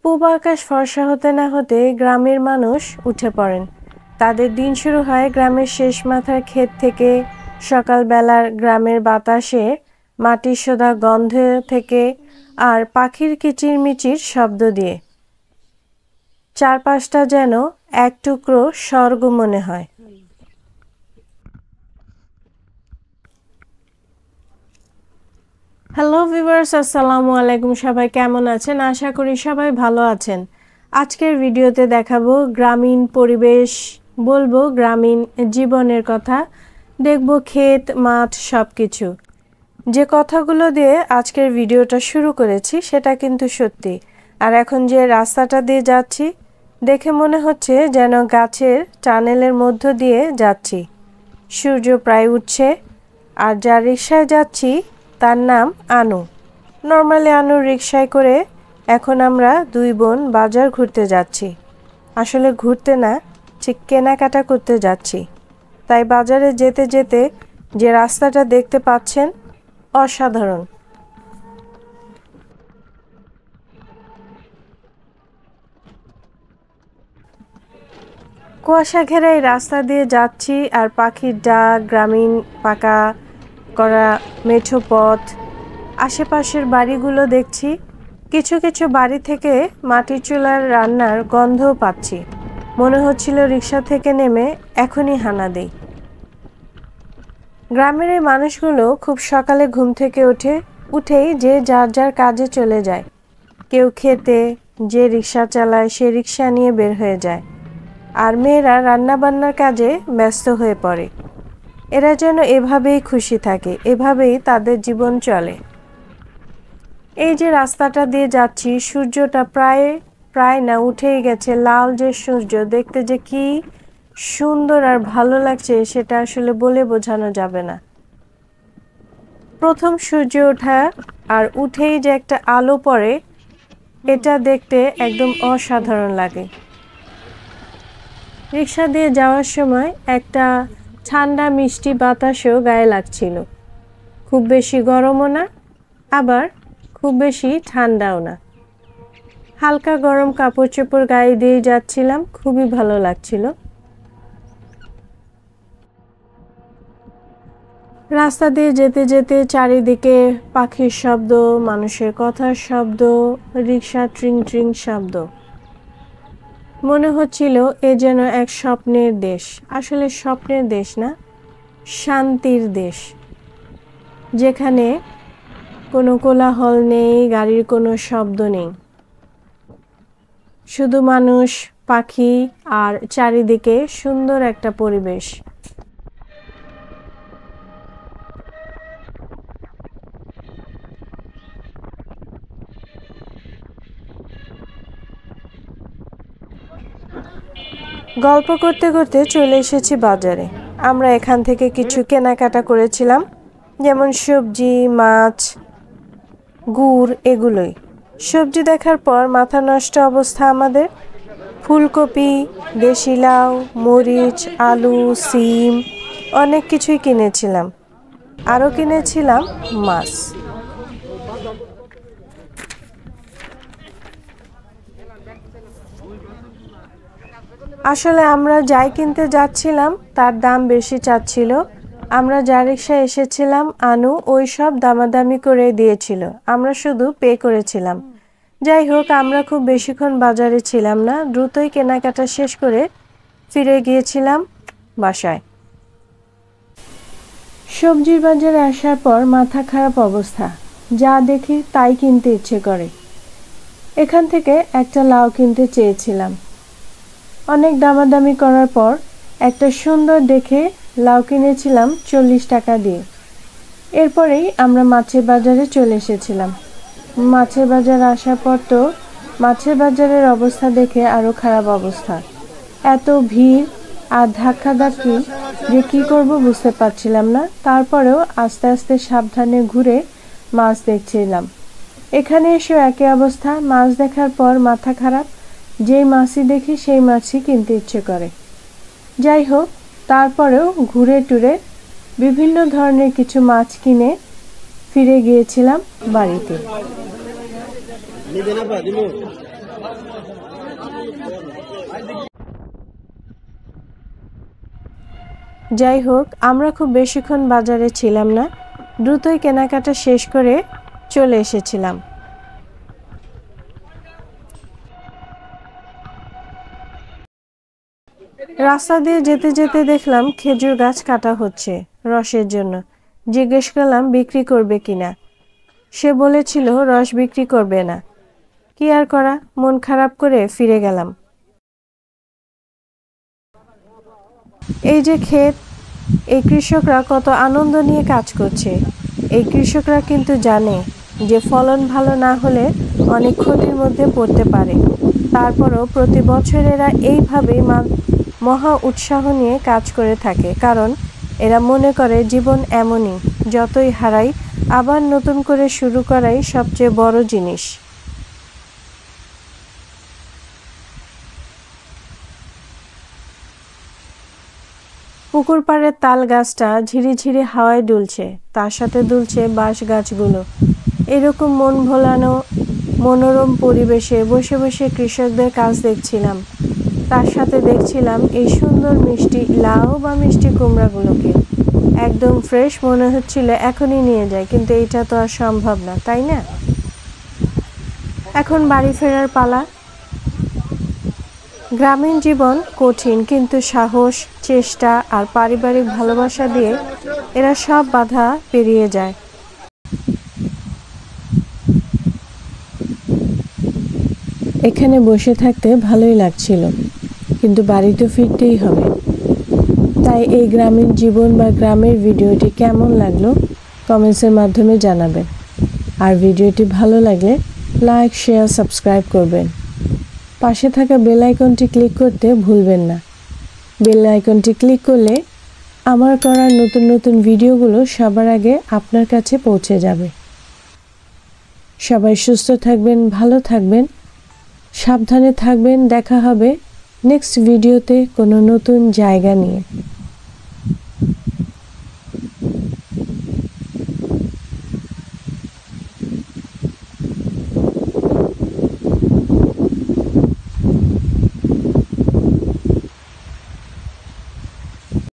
পূব আকাশ ফর্সা হতে না হতে গ্রামের মানুষ উঠে পড়েন। তাদের দিন শুরু হয় গ্রামের শেষ মাথার ক্ষেত থেকে। সকালবেলার গ্রামের বাতাসে মাটির সোঁদা গন্ধ থেকে আর পাখির কিচিরমিচির শব্দ দিয়ে চারপাশটা যেন এক টুকরো স্বর্গ মনে হয়। হ্যালো ভিউয়ার্স, আসসালামু আলাইকুম। সবাই কেমন আছেন? আশা করি সবাই ভালো আছেন। আজকের ভিডিওতে দেখাবো গ্রামীণ পরিবেশ, বলবো গ্রামীণ জীবনের কথা, দেখব ক্ষেত মাঠ সবকিছু। যে কথাগুলো দিয়ে আজকের ভিডিওটা শুরু করেছি সেটা কিন্তু সত্যি। আর এখন যে রাস্তাটা দিয়ে যাচ্ছি দেখে মনে হচ্ছে যেন গাছের টানেলের মধ্য দিয়ে যাচ্ছি। সূর্য প্রায় উঠছে আর যার রিকশায় যাচ্ছি তার নাম আনু। নর্মালি আনুর রিকশায় করে এখন আমরা দুই বোন বাজার ঘুরতে যাচ্ছি। আসলে ঘুরতে না, ঠিক কেনাকাটা করতে যাচ্ছি। তাই বাজারে যেতে যেতে যে রাস্তাটা দেখতে পাচ্ছেন অসাধারণ। কুয়াশা ঘেরা এই রাস্তা দিয়ে যাচ্ছি আর পাখির ডাক, গ্রামীণ পাকা করা মেঠো পথ, আশেপাশের বাড়িগুলো দেখছি। কিছু কিছু বাড়ি থেকে মাটির চুলার রান্নার গন্ধও পাচ্ছি। মনে হচ্ছিল রিকশা থেকে নেমে এখনই হানা দেই। গ্রামের এই মানুষগুলো খুব সকালে ঘুম থেকে উঠেই যে যার যার কাজে চলে যায়। কেউ খেতে, যে রিকশা চালায় সে রিকশা নিয়ে বের হয়ে যায়, আর মেয়েরা রান্নাবান্নার কাজে ব্যস্ত হয়ে পড়ে। এরা যেন এভাবেই খুশি থাকে, এভাবেই তাদের জীবন চলে। এই যে রাস্তাটা দিয়ে যাচ্ছি, সূর্যটা প্রায় না উঠেই গেছে। লাল যে সূর্য, দেখতে যে কি সুন্দর আর ভালো লাগছে সেটা আসলে বলে বোঝানো যাবে না। প্রথম সূর্য ওঠা আর উঠেই যে একটা আলো পড়ে, এটা দেখতে একদম অসাধারণ লাগে। রিকশা দিয়ে যাওয়ার সময় একটা ঠান্ডা মিষ্টি বাতাসও গায়ে লাগছিল। খুব বেশি গরমও না, আবার খুব বেশি ঠান্ডাও না। হালকা গরম কাপড় চোপড় গায়ে দিয়ে যাচ্ছিলাম, খুবই ভালো লাগছিল। রাস্তা দিয়ে যেতে যেতে চারিদিকে পাখির শব্দ, মানুষের কথার শব্দ, রিকশা ট্রিং ট্রিং শব্দ। মনে হচ্ছিল এ যেন এক স্বপ্নের দেশ। আসলে স্বপ্নের দেশ না, শান্তির দেশ, যেখানে কোনো কোলাহল নেই, গাড়ির কোনো শব্দ নেই, শুধু মানুষ, পাখি আর চারিদিকে সুন্দর একটা পরিবেশ। গল্প করতে করতে চলে এসেছি বাজারে। আমরা এখান থেকে কিছু কেনাকাটা করেছিলাম, যেমন সবজি, মাছ, গুড়, এগুলোই। সবজি দেখার পর মাথা নষ্ট অবস্থা আমাদের। ফুলকপি, দেশি লাউ, মরিচ, আলু, সিম, অনেক কিছুই কিনেছিলাম। আরও কিনেছিলাম মাছ। আসলে আমরা যাই কিনতে যাচ্ছিলাম তার দাম বেশি চাচ্ছিল। আমরা যা রিকশায় এসেছিলাম আনু ওই সব দামাদামি করে দিয়েছিল, আমরা শুধু পে করেছিলাম। যাই হোক, আমরা খুব বেশিক্ষণ বাজারে ছিলাম না, দ্রুতই কেনাকাটা শেষ করে ফিরে গিয়েছিলাম বাসায়। সবজির বাজারে আসার পর মাথা খারাপ অবস্থা, যা দেখি তাই কিনতে ইচ্ছে করে। এখান থেকে একটা লাউ কিনতে চেয়েছিলাম। অনেক দামাদামি করার পর একটা সুন্দর দেখে লাউ কিনেছিলাম 40 টাকা দিয়ে। এরপরেই আমরা মাছের বাজারে চলে এসেছিলাম। মাছের বাজার আসার পর তো মাছের বাজারের অবস্থা দেখে আরও খারাপ অবস্থা। এত ভিড় আর ধাক্কাধাক্কি যে কি করব বুঝতে পারছিলাম না। তারপরেও আস্তে আস্তে সাবধানে ঘুরে মাছ দেখছিলাম। এখানে এসেও একই অবস্থা, মাছ দেখার পর মাথা খারাপ, যেই মাছই দেখি সেই মাছই কিনতে ইচ্ছে করে। যাই হোক, তারপরেও ঘুরে টুরে বিভিন্ন ধরনের কিছু মাছ কিনে ফিরে গিয়েছিলাম বাড়িতে। যাই হোক, আমরা খুব বেশিক্ষণ বাজারে ছিলাম না, দ্রুতই কেনাকাটা শেষ করে চলে এসেছিলাম। রাস্তা দিয়ে যেতে যেতে দেখলাম খেজুর গাছ কাটা হচ্ছে রসের জন্য। জিজ্ঞেস করলাম বিক্রি করবে কিনা। সে বলেছিল রস বিক্রি করবে না। কি আর করা, মন খারাপ করে ফিরে গেলাম। এই যে ক্ষেত, এই কৃষকরা কত আনন্দ নিয়ে কাজ করছে। এই কৃষকরা কিন্তু জানে যে ফলন ভালো না হলে অনেক ক্ষতির মধ্যে পড়তে পারে। তারপরও প্রতি বছর এরা এইভাবেই মহা উৎসাহ নিয়ে কাজ করে থাকে, কারণ এরা মনে করে জীবন এমনই, যতই হারাই আবার নতুন করে শুরু করাই সবচেয়ে বড় জিনিস। পুকুর পাড়ের তাল গাছটা ঝিরিঝিরি হাওয়ায় দুলছে, তার সাথে দুলছে বাঁশ গাছগুলো। এরকম মন ভোলানো মনোরম পরিবেশে বসে বসে কৃষকদের কাজ দেখছিলাম। তার সাথে দেখছিলাম এই সুন্দর মিষ্টি লাউ বা মিষ্টি কুমড়াগুলোকে। একদম ফ্রেশ মনে হচ্ছিল এখনই নিয়ে যায়, কিন্তু এটা তো আর সম্ভব না, তাই না? এখন বাড়ি ফেরার পালা। গ্রামীণ জীবন কঠিন, কিন্তু সাহস, চেষ্টা আর পারিবারিক ভালোবাসা দিয়ে এরা সব বাধা পেরিয়ে যায়। এখানে বসে থাকতে ভালোই লাগছিল, কিন্তু বাড়িতে ফিরতেই হবে। তাই এই গ্রামীণ জীবন বা গ্রামের ভিডিওটি কেমন লাগলো কমেন্টসের মাধ্যমে জানাবেন। আর ভিডিওটি ভালো লাগলে লাইক, শেয়ার, সাবস্ক্রাইব করবেন। পাশে থাকা বেল আইকনটি ক্লিক করতে ভুলবেন না। বেল আইকনটি ক্লিক করলে আমার করা নতুন নতুন ভিডিওগুলো সবার আগে আপনার কাছে পৌঁছে যাবে। সবাই সুস্থ থাকবেন, ভালো থাকবেন, সাবধানে থাকবেন। দেখা হবে নেক্সট ভিডিওতে কোনো নতুন জায়গা নিয়ে।